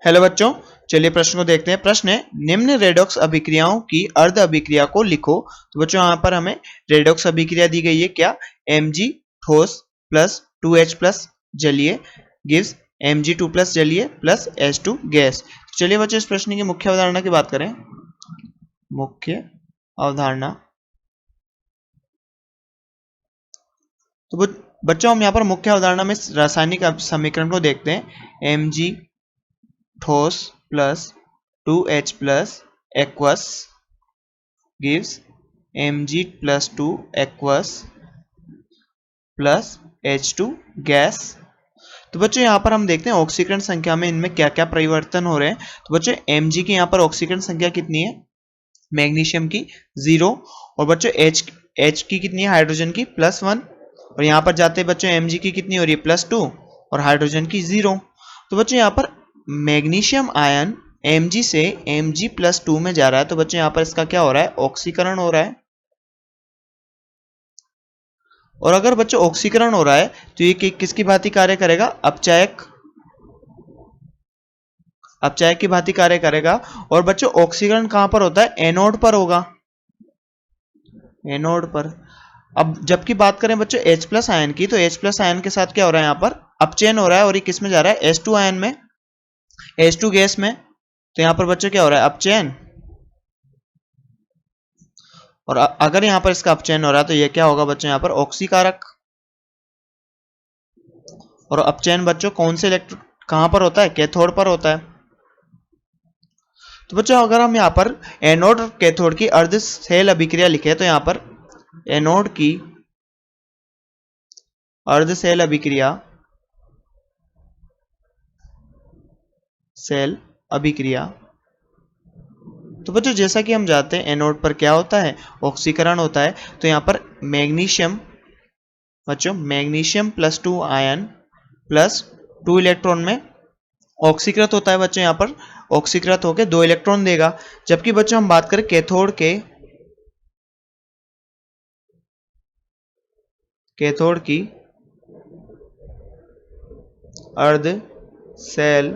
Hello बच्चों, चलिए प्रश्न को देखते हैं। प्रश्न है, निम्न रेडॉक्स अभिक्रियाओं की अर्ध अभिक्रिया को लिखो। तो बच्चों यहाँ पर हमें रेडॉक्स अभिक्रिया दी गई है क्या, Mg ठोस प्लस 2H प्लस जलीय गिव्स Mg2 प्लस जलीय प्लस H2 गैस। तो चलिए बच्चों इस प्रश्न की मुख्य अवधारणा की बात करें। मुख्य अवधारणा, तो बच्चों हम यहाँ पर मुख्य अवधारणा में रासायनिक समीकरण को देखते हैं। Mg ठोस plus 2H plus aqueous gives Mg plus 2 aqueous plus H2 gas. तो बच्चों यहाँ पर हम देखते हैं ऑक्सीकरण संख्या में इनमें क्या क्या परिवर्तन हो रहे हैं। तो बच्चों Mg की यहाँ पर ऑक्सीकरण संख्या कितनी है, मैग्नीशियम की 0, और बच्चों H की कितनी है, हाइड्रोजन की +1, और यहाँ पर जाते बच्चों Mg की कितनी हो रही है, +2, और हाइड्रोजन की 0। तो बच्चों यहाँ पर मैग्नीशियम आयन Mg से Mg+2 में जा रहा है। तो बच्चों यहाँ पर इसका क्या हो रहा है, ऑक्सीकरण हो रहा है। और अगर बच्चों ऑक्सीकरण हो रहा है तो ये किसकी भांति कार्य करेगा, अपचायक की भांति कार्य करेगा। और बच्चों ऑक्सीकरण कहां पर होता है, एनोड पर होगा, एनोड पर। अब जबकि बात करें बच्चों H+ आयन की, तो H+ आयन के साथ क्या हो रहा है, यहाँ पर अपचयन हो रहा है, और ये किस में जा रहा है, H2 आयन में, H2 गैस में। तो यहाँ पर बच्चों क्या हो रहा है, अपचयन। और अगर यहाँ पर इसका अपचयन हो रहा है तो ये क्या होगा बच्चों, यहाँ पर ऑक्सीकारक। और अपचयन बच्चों कौन से इलेक्ट्रॉन कहां पर होता है, कैथोड पर होता है। तो बच्चों अगर हम यहाँ पर एनोड और कैथोड की अर्ध सेल अभिक्रिया लिखे, तो यहाँ पर एनोड की अर्ध सेल अभिक्रिया, सेल अभिक्रिया। तो बच्चों जैसा कि हम जानते हैं एनोड पर क्या होता है, ऑक्सीकरण होता है। तो यहाँ पर मैग्नीशियम बच्चों मैग्नीशियम +2 आयन +2 इलेक्ट्रॉन में ऑक्सीकृत होता है। बच्चों यहाँ पर ऑक्सीकृत होकर 2 इलेक्ट्रॉन देगा। जबकि बच्चों हम बात करें कैथोड की अर्ध सेल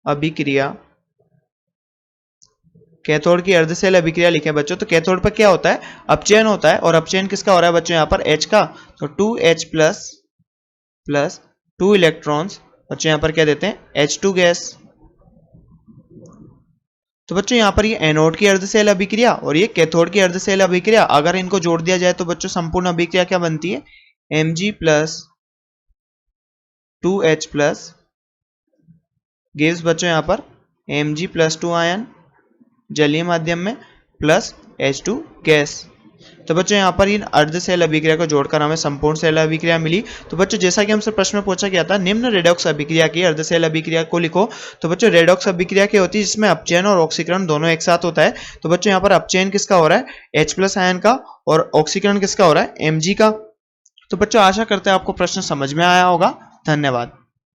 अभिक्रिया, कैथोड की अर्ध सेल अभिक्रिया लिखे बच्चों। तो कैथोड पर क्या होता है, अपचयन होता है। और अपचयन किसका हो रहा है बच्चों, यहाँ पर H का। तो 2H प्लस 2 इलेक्ट्रॉन्स बच्चों यहाँ पर क्या देते हैं, H2 गैस। तो बच्चों यहाँ पर ये एनोड की अर्ध सेल अभिक्रिया और ये कैथोड की अर्ध सेल अभिक्रिया, अगर इनको जोड़ दिया जाए तो बच्चों संपूर्ण अभिक्रिया क्या बनती है, Mg plus 2H plus gives बच्चों यहाँ पर Mg+2 आयन जलीय माध्यम में प्लस H2 गैस। तो बच्चों यहाँ पर इन अर्ध सेल अभिक्रिया को जोड़कर हमें संपूर्ण सेल अभिक्रिया मिली। तो बच्चों जैसा कि हमसे प्रश्न में पूछा गया था, निम्न रेडॉक्स अभिक्रिया की अर्ध सेल अभिक्रिया को लिखो। तो बच्चों रेडॉक्स अभिक्रिया क्या होती है, जिसमें अपचयन और ऑक्सीकरण दोनों एक साथ होता है। तो बच्चों यहाँ पर अपचयन किसका हो रहा है, H+ आयन का, और ऑक्सीकरण किसका हो रहा है, Mg का। तो बच्चों आशा करते हैं आपको प्रश्न समझ में आया होगा। धन्यवाद।